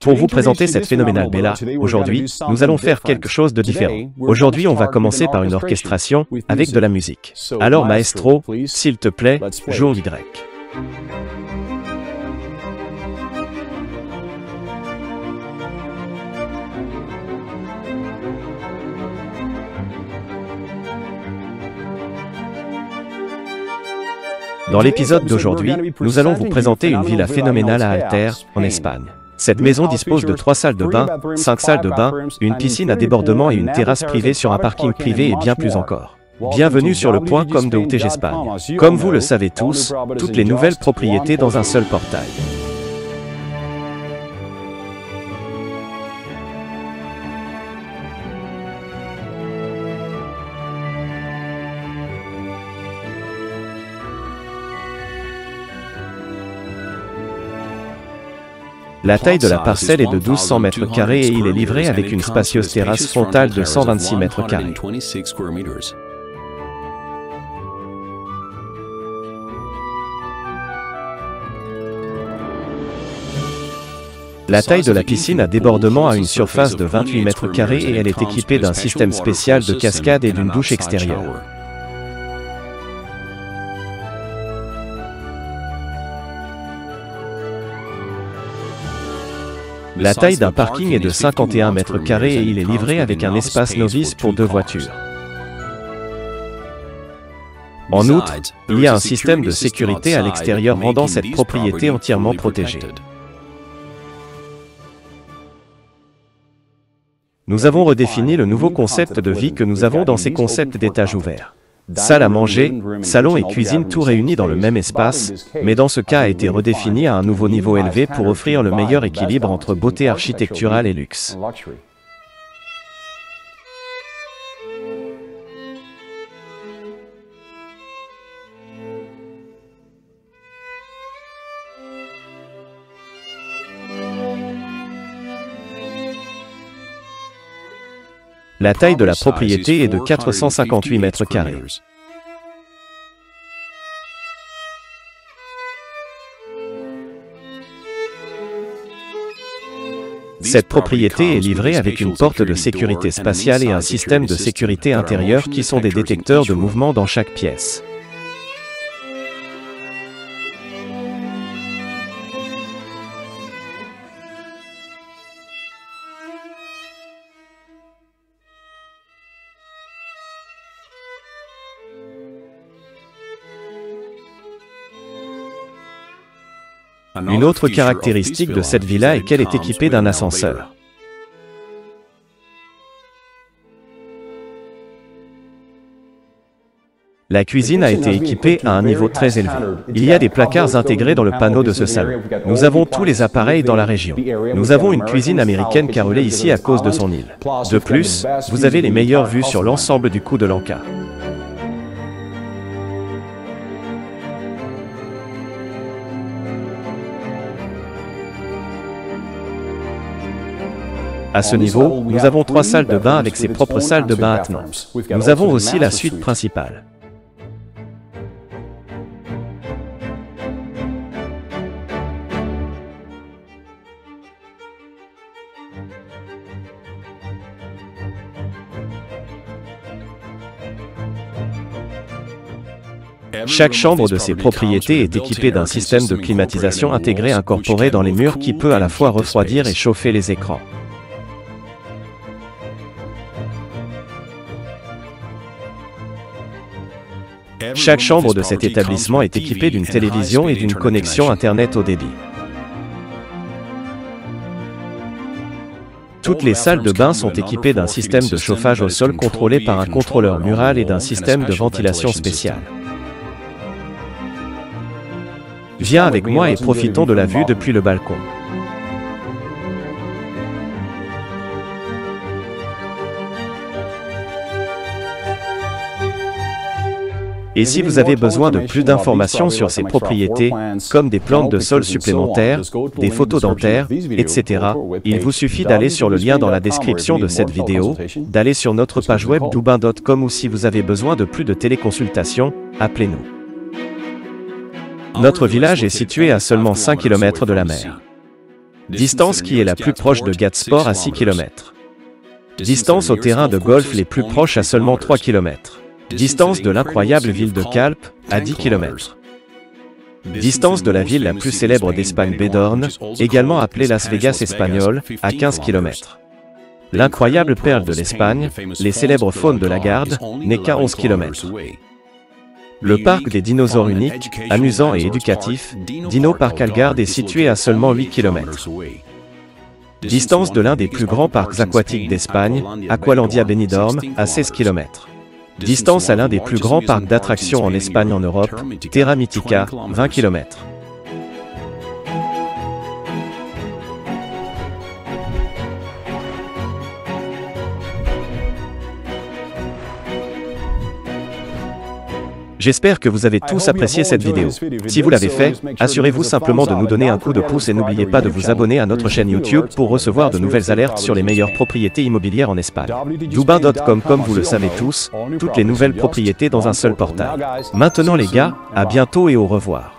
Pour vous présenter cette phénoménale Bella, aujourd'hui, nous allons faire quelque chose de différent. Aujourd'hui, on va commencer par une orchestration avec de la musique. Alors maestro, s'il te plaît, joue Y. Dans l'épisode d'aujourd'hui, nous allons vous présenter une villa phénoménale à Alter, en Espagne. Cette maison dispose de 3 salles de bain, 5 salles de bain, une piscine à débordement et une terrasse privée sur un parking privé et bien plus encore. Bienvenue sur le point.com de UTG Espagne. Comme vous le savez tous, toutes les nouvelles propriétés dans un seul portail. La taille de la parcelle est de 1200 mètres carrés et il est livré avec une spacieuse terrasse frontale de 126 mètres carrés. La taille de la piscine à débordement a une surface de 28 mètres carrés et elle est équipée d'un système spécial de cascade et d'une douche extérieure. La taille d'un parking est de 51 mètres carrés et il est livré avec un espace novice pour 2 voitures. En outre, il y a un système de sécurité à l'extérieur rendant cette propriété entièrement protégée. Nous avons redéfini le nouveau concept de vie que nous avons dans ces concepts d'étages ouverts. Salle à manger, salon et cuisine tout réunis dans le même espace, mais dans ce cas a été redéfini à un nouveau niveau élevé pour offrir le meilleur équilibre entre beauté architecturale et luxe. La taille de la propriété est de 458 mètres carrés. Cette propriété est livrée avec une porte de sécurité spatiale et un système de sécurité intérieure qui sont des détecteurs de mouvement dans chaque pièce. Une autre caractéristique de cette villa est qu'elle est équipée d'un ascenseur. La cuisine a été équipée à un niveau très élevé. Il y a des placards intégrés dans le panneau de ce salon. Nous avons tous les appareils dans la région. Nous avons une cuisine américaine carrelée ici à cause de son île. De plus, vous avez les meilleures vues sur l'ensemble du Cou de Lanka. À ce niveau, nous avons 3 salles de bain avec ses propres salles de bain attenantes. Nous avons aussi la suite principale. Chaque chambre de ces propriétés est équipée d'un système de climatisation intégré incorporé dans les murs qui peut à la fois refroidir et chauffer les écrans. Chaque chambre de cet établissement est équipée d'une télévision et d'une connexion Internet haut débit. Toutes les salles de bain sont équipées d'un système de chauffage au sol contrôlé par un contrôleur mural et d'un système de ventilation spécial. Viens avec moi et profitons de la vue depuis le balcon. Et si vous avez besoin de plus d'informations sur ces propriétés, comme des plans de sol supplémentaires, des photos dentaires, etc., il vous suffit d'aller sur le lien dans la description de cette vidéo, d'aller sur notre page web doubin.com ou si vous avez besoin de plus de téléconsultations, appelez-nous. Notre village est situé à seulement 5 km de la mer. Distance qui est la plus proche de Gatsport à 6 km. Distance au terrain de golf les plus proches à seulement 3 km. Distance de l'incroyable ville de Calpe à 10 km. Distance de la ville la plus célèbre d'Espagne Bédorn, également appelée Las Vegas espagnole, à 15 km. L'incroyable perle de l'Espagne, les célèbres faunes de la Garde, n'est qu'à 11 km. Le parc des dinosaures uniques, amusant et éducatif, Dino Park Algarde est situé à seulement 8 km. Distance de l'un des plus grands parcs aquatiques d'Espagne, Aqualandia Benidorm, à 16 km. Distance à l'un des plus grands parcs d'attractions en Espagne en Europe, Terra Mythica, 20 km. J'espère que vous avez tous apprécié cette vidéo. Si vous l'avez fait, assurez-vous simplement de nous donner un coup de pouce et n'oubliez pas de vous abonner à notre chaîne YouTube pour recevoir de nouvelles alertes sur les meilleures propriétés immobilières en Espagne. Dubin.com. Comme vous le savez tous, toutes les nouvelles propriétés dans un seul portail. Maintenant les gars, à bientôt et au revoir.